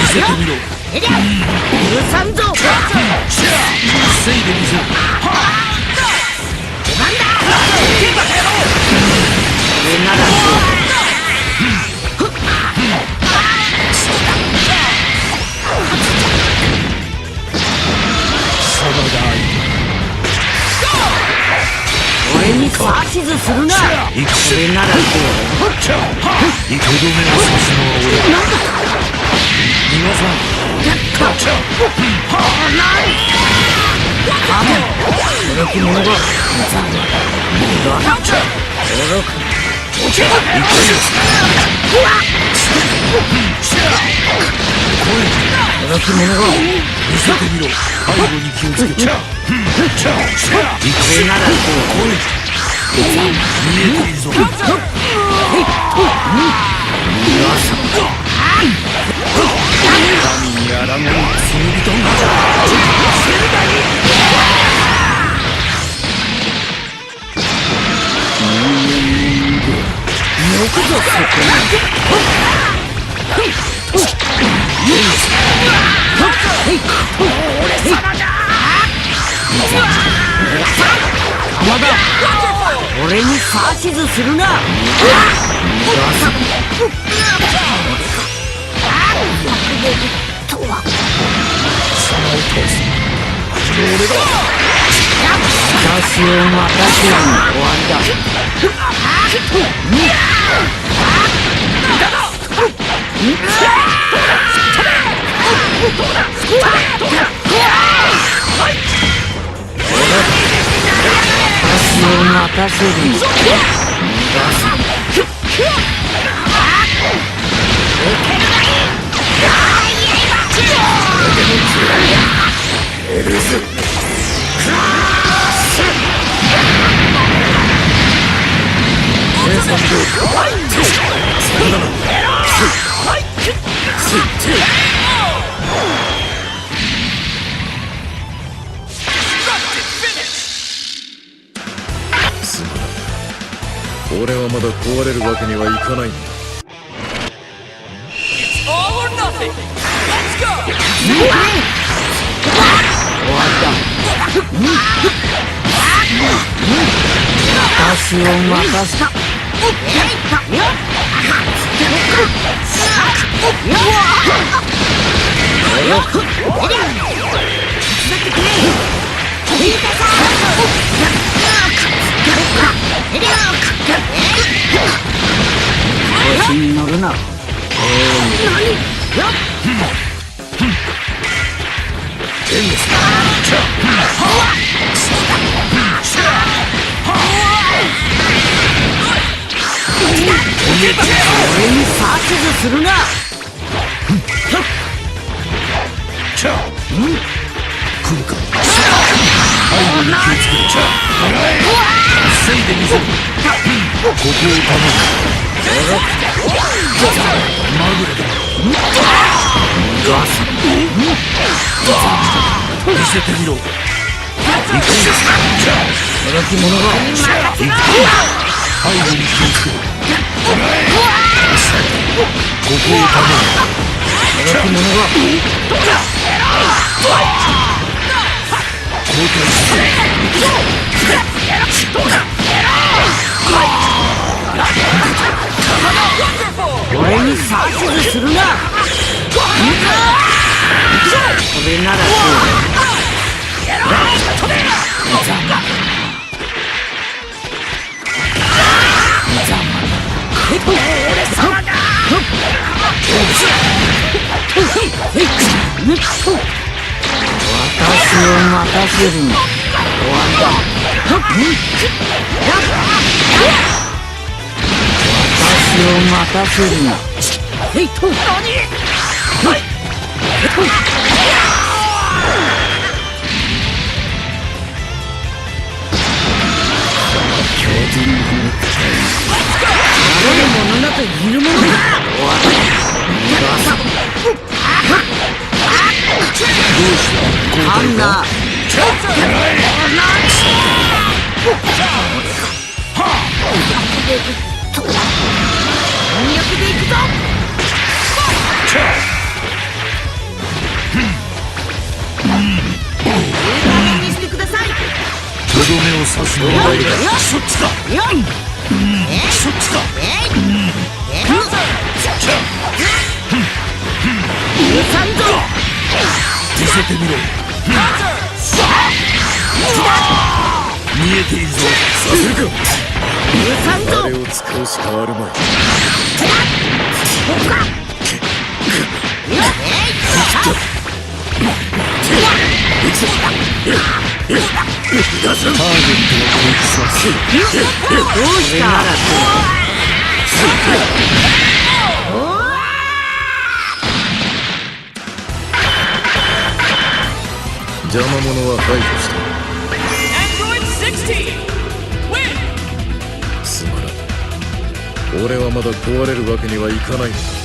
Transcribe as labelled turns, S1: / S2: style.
S1: せてみろ。
S2: 許さんぞ。
S1: 防いでみせろ。
S2: 出番だ。これなら俺に指図するな。これならどう。
S1: とどめを刺すのは俺だ。皆さん
S2: 驚き者が驚き者が
S1: 見せてみろ。背後に気をつけ。
S2: これならどう。
S1: 見えているぞ。神にあらがう罪人
S2: よくぞそこ俺様だ。まだ俺に指図するな。私を待たせるの終わりだ。私を待たせるの。
S1: 俺はまだ壊れるわけにはいかないんだ。
S2: 私を任せた。調子に乗るな。俺に指図するな。
S1: 来るか。背後に気をつけろ。防いでみせろ。ここを頼む。まぐれだ。見せてみろ。
S2: 驚き者が
S1: 背後に気をつけろ。ここを頼む。
S2: 驚き者が
S1: 交代する。
S2: 俺に指図するな。これならどう。俺様だ。私を待たせるの終わりだ。私を待たせるな。巨人の肉体なれるものだといるものだ。終わった。ハンナー全力でいくぞ。
S1: どめを刺すのは俺だ。そっちか。そっちか。見せてみろ。見えているぞ。させるか。あれを使うしかあるまい。ターゲットを攻撃させる。
S2: どうした
S1: 邪魔者は排除した。
S3: Android 60 win!
S1: すまない。俺はまだ壊れるわけにはいかないのだ。